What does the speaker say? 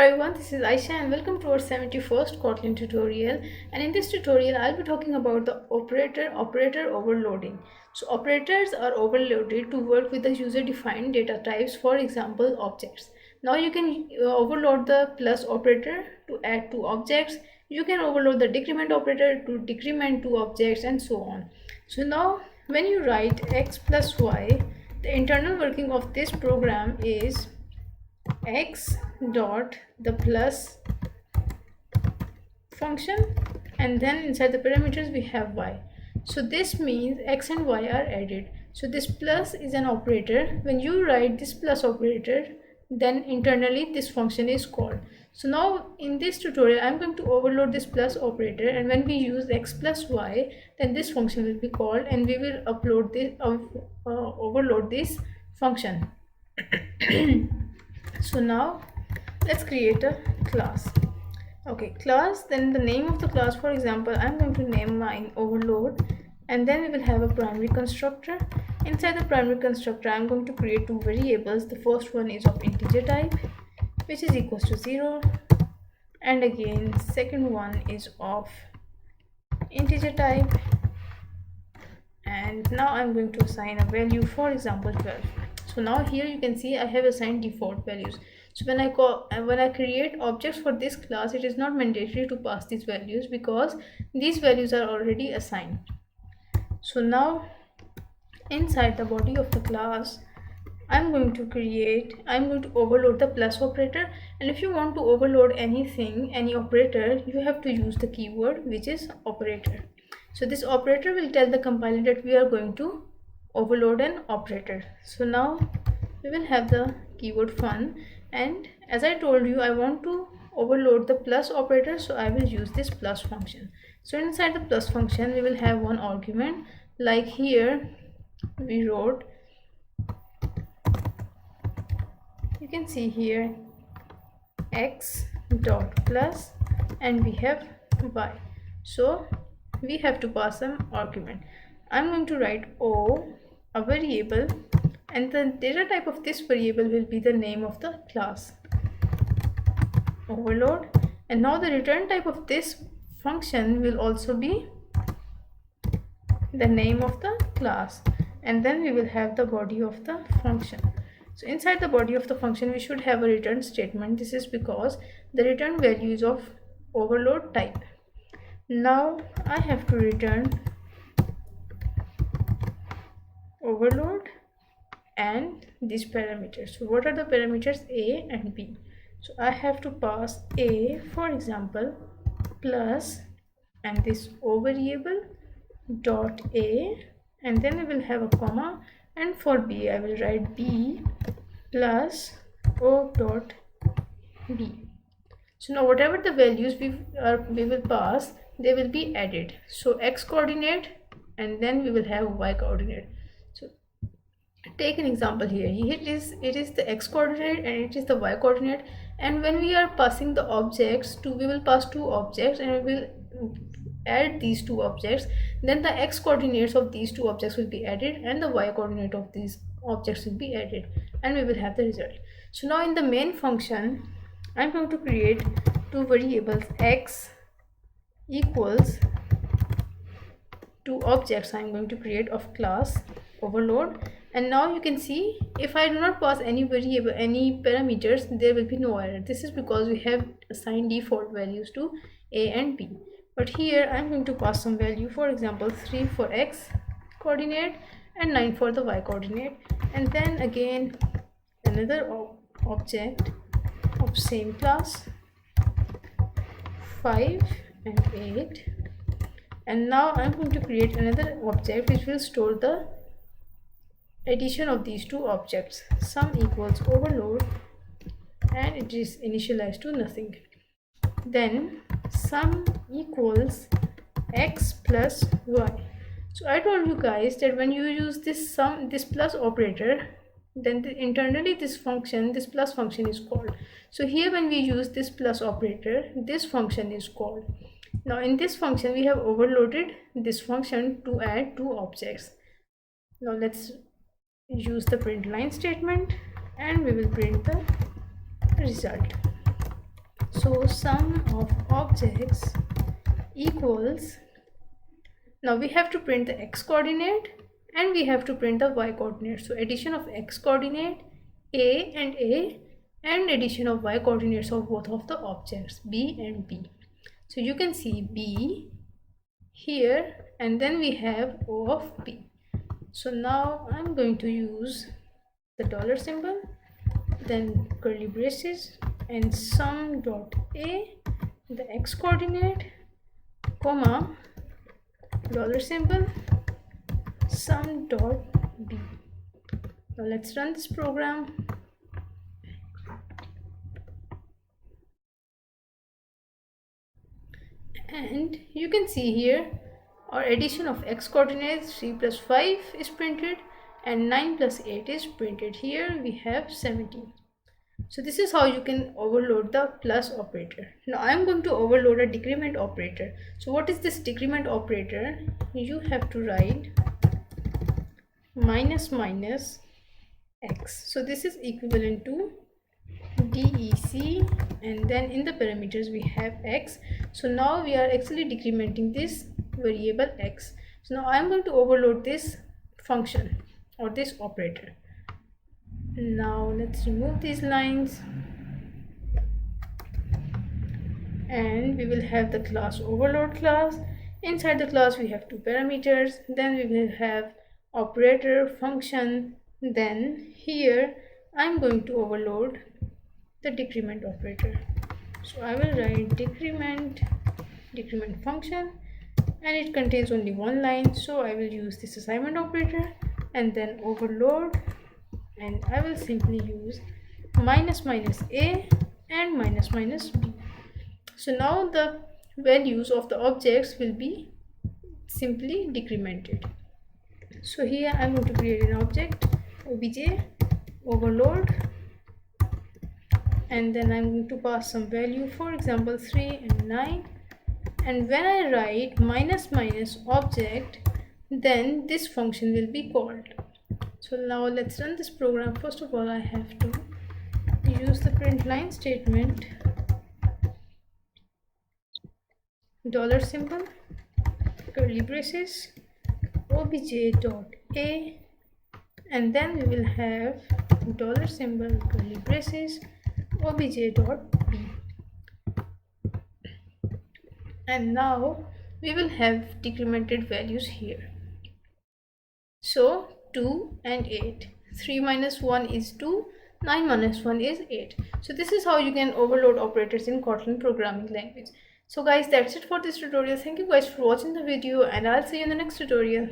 everyone, this is Aisha and welcome to our 71st Kotlin tutorial. And in this tutorial, I'll be talking about the operator overloading. So operators are overloaded to work with the user-defined data types, for example, objects. Now you can overload the plus operator to add two objects. You can overload the decrement operator to decrement two objects and so on. So now when you write x plus y, the internal working of this program is x dot the plus function, and then inside the parameters we have y. So this means x and y are added. So this plus is an operator. When you write this plus operator, then internally this function is called. So now in this tutorial I'm going to overload this plus operator, and when we use x plus y, then this function will be called and we will upload this overload this function. So now let's create a class. Okay, class, then the name of the class, for example, I'm going to name mine overload, and then we will have a primary constructor. Inside the primary constructor I'm going to create two variables. The first one is of integer type, which is equals to 0, and again second one is of integer type, and now I'm going to assign a value, for example 12. So now here you can see I have assigned default values. So when I create objects for this class, it is not mandatory to pass these values because these values are already assigned. So now inside the body of the class I'm going to overload the plus operator, and if you want to overload anything, any operator, you have to use the keyword which is operator. So this operator will tell the compiler that we are going to overload an operator. So now we will have the keyword fun, and as I told you, I want to overload the plus operator, so I will use this plus function. So inside the plus function we will have one argument, like here we wrote, you can see here x dot plus, and we have y. So we have to pass some argument. I'm going to write o, a variable, and the data type of this variable will be the name of the class, overload. And now the return type of this function will also be the name of the class, and then we will have the body of the function. So inside the body of the function we should have a return statement. This is because the return value is of overload type. Now I have to return overload and these parameters. So what are the parameters? A and B. So I have to pass A, for example, plus, and this O variable dot A, and then we will have a comma, and for B I will write B plus O dot B. So now whatever the values we will pass, they will be added. So x coordinate, and then we will have y coordinate. So take an example here. It is the x coordinate and it is the y coordinate, and when we are passing the objects we will pass two objects and we will add these two objects, then the x coordinates of these two objects will be added and the y coordinate of these objects will be added, and we will have the result. So now in the main function I'm going to create two variables, x equals two objects I'm going to create of class overload. And now you can see if I do not pass any variable, any parameters, there will be no error. This is because we have assigned default values to A and B. But here I'm going to pass some value, for example 3 for x coordinate and 9 for the y coordinate, and then again another object of same class 5 and 8, and now I'm going to create another object which will store the addition of these two objects. Sum equals overload, and it is initialized to nothing. Then sum equals x plus y. So I told you guys that when you use this plus operator, then internally this plus function is called. So here when we use this plus operator, this function is called. Now in this function we have overloaded this function to add two objects. Now let's use the print line statement, and we will print the result. So sum of objects equals, now we have to print the x coordinate and we have to print the y coordinate. So addition of x coordinate a and addition of y coordinates of both of the objects b and b. So you can see b here and then we have O of b. So now I'm going to use the dollar symbol, then curly braces and sum dot a, the x coordinate, comma, dollar symbol, sum dot b. Now let's run this program. And you can see here our addition of x coordinates 3 plus 5 is printed and 9 plus 8 is printed. Here we have 17. So this is how you can overload the plus operator. Now I am going to overload a decrement operator. So what is this decrement operator? You have to write minus minus x. So this is equivalent to DEC, and then in the parameters we have x. So now we are actually decrementing this variable x. So now I am going to overload this function or this operator. Now let's remove these lines and we will have the class overload class. Inside the class we have two parameters, then we will have operator function, then here I'm going to overload the decrement operator. So I will write decrement function and it contains only one line, so I will use this assignment operator and then overload, and I will simply use minus minus a and minus minus b. So now the values of the objects will be simply decremented. So here I'm going to create an object obj overload, and then I'm going to pass some value, for example 3 and 9, and when I write minus minus object, then this function will be called. So now let's run this program. First of all I have to use the print line statement, dollar symbol, curly braces, obj dot a, and then we will have dollar symbol, curly braces, obj dot b. And now we will have decremented values here. So 2 and 8, 3 minus 1 is 2, 9 minus 1 is 8. So this is how you can overload operators in Kotlin programming language. So guys, that's it for this tutorial. Thank you guys for watching the video and I'll see you in the next tutorial.